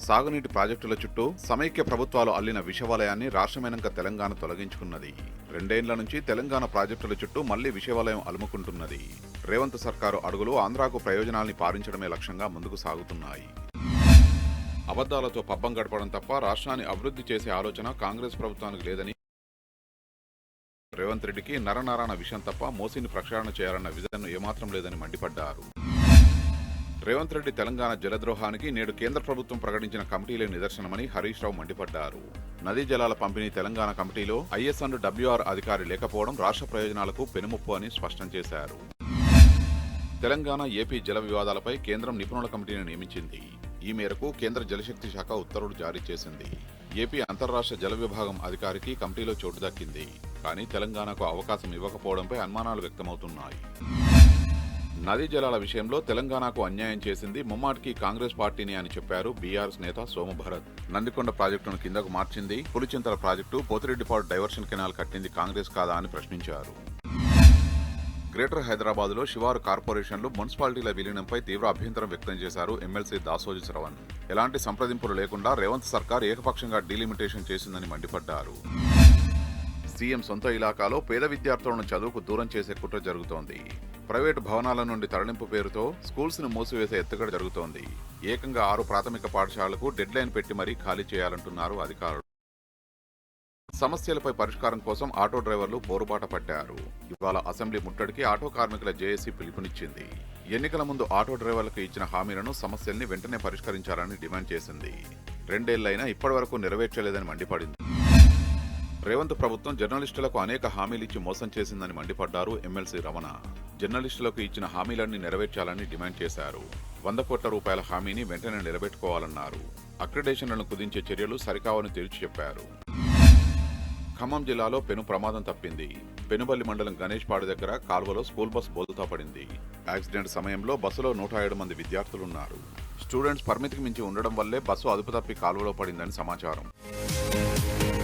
సాగునీటి ప్రాజెక్టుల చుట్టూ సమైక్య ప్రభుత్వాలు అల్లిన విషవలయాన్ని రాష్ట్రమైనంక తెలంగాణ తొలగించుకున్నది. 2 ఏళ్ల నుంచి తెలంగాణ ప్రాజెక్టుల చుట్టూ మళ్లీ విషవలయం అలుముకుంటున్నది. రేవంత్ సర్కారు అడుగులు ఆంధ్రాకు ప్రయోజనాల్ని పారించడమే లక్ష్యంగా ముందుకు సాగుతున్నాయి. అబద్దాలతో పబ్బం గడపడం తప్ప రాష్ట్రాన్ని అభివృద్ధి చేసే ఆలోచన కాంగ్రెస్ ప్రభుత్వానికి లేదని, రేవంత్ రెడ్డికి నరనారాయణ విషయం తప్ప మోసీని ప్రక్షాళన చేయాలన్న విజన్ ఏమాత్రం లేదని మండిపడ్డారు. రేవంత్ రెడ్డి తెలంగాణ జలద్రోహానికి నేడు కేంద్ర ప్రభుత్వం ప్రకటించిన కమిటీలే నిదర్శనమని హరీష్ రావు మండిపడ్డారు. నదీ జలాల పంపిణీ తెలంగాణ కమిటీలో ఐఎస్ అండ్ డబ్ల్యూఆర్ అధికారి లేకపోవడం రాష్ట్ర ప్రయోజనాలకు పెనుముప్పు అని స్పష్టం చేశారు. తెలంగాణ ఏపీ జల వివాదాలపై కేంద్రం నిపుణుల కమిటీని నియమించింది. ఈ మేరకు కేంద్ర జలశక్తి శాఖ ఉత్తర్వులు జారీ చేసింది. ఏపీ అంతర్రాష్ట్ర జల విభాగం అధికారికి కమిటీలో చోటు దక్కింది. కానీ తెలంగాణకు అవకాశం ఇవ్వకపోవడంపై అనుమానాలు వ్యక్తమవుతున్నాయి. నదీ జలాల విషయంలో తెలంగాణకు అన్యాయం చేసింది ముమ్మాటికి కాంగ్రెస్ పార్టీని అని చెప్పారు బీఆర్ఎస్ నేత సోమభరత్. నందికొండ ప్రాజెక్టును కిందకు మార్చింది, Pulichintala project, Pothireddypadu diversion canal కట్టింది కాంగ్రెస్ కాదా అని ప్రశ్నించారు. గ్రేటర్ హైదరాబాద్ లో శివారు కార్పొరేషన్లు, మున్సిపాలిటీల విలీనంపై తీవ్ర అభ్యంతరం వ్యక్తం చేశారు ఎమ్మెల్సీ దాసోజు శ్రవణ్. ఎలాంటి సంప్రదింపులు లేకుండా రేవంత్ సర్కార్ ఏకపక్షంగా డీలిమిటేషన్ చేసిందని మండిపడ్డారు. సీఎం సొంత ఇలాకాలో పేద విద్యార్థులను చదువుకు దూరం చేసే కుట్ర జరుగుతోంది. ప్రైవేటు భవనాల నుండి తరలింపు పేరుతో స్కూల్స్ ను మూసివేసే ఎత్తుగడ జరుగుతోంది. ఏకంగా 6 ప్రాథమిక పాఠశాలలకు డెడ్ లైన్ పెట్టి మరీ ఖాళీ చేయాలంటున్నారు అధికారులు. సమస్యలపై పరిష్కారం కోసం ఆటో డ్రైవర్లు పోరుబాట పట్టారు. ఇవాళ అసెంబ్లీ ముట్టడికి ఆటో కార్మికుల జేఏసీ పిలుపునిచ్చింది. ఎన్నికల ముందు ఆటో డ్రైవర్లకు ఇచ్చిన హామీలను, సమస్యల్ని వెంటనే పరిష్కరించాలని డిమాండ్ చేసింది. 2 ఏళ్లైనా ఇప్పటివరకు నెరవేర్చలేదని మండిపడింది. రేవంత్ ప్రభుత్వం జర్నలిస్టులకు అనేక హామీలిచ్చి మోసం చేసిందని మండిపడ్డారు ఎమ్మెల్సీ రమణ. జర్నలిస్టులకు ఇచ్చిన హామీలన్నీ నెరవేర్చాలని డిమాండ్ చేశారు. 100 కోట్ల రూపాయల హామీని వెంటనే నిలబెట్టుకోవాలన్నారు. అక్రిడేషన్లను కుదించే చర్యలు సరికావని తేల్చి చెప్పారు. ఖమ్మం జిల్లాలో పెను ప్రమాదం తప్పింది. పెనుబల్లి మండలం గణేష్పాడు దగ్గర కాల్వలో స్కూల్ బస్ బోల్తా పడింది. యాక్సిడెంట్ సమయంలో బస్సులో 107 మంది విద్యార్థులున్నారు. స్టూడెంట్స్ పరిమితికి మించి ఉండడం వల్లే బస్సు అదుపు తప్పి కాల్వలో పడిందని సమాచారం.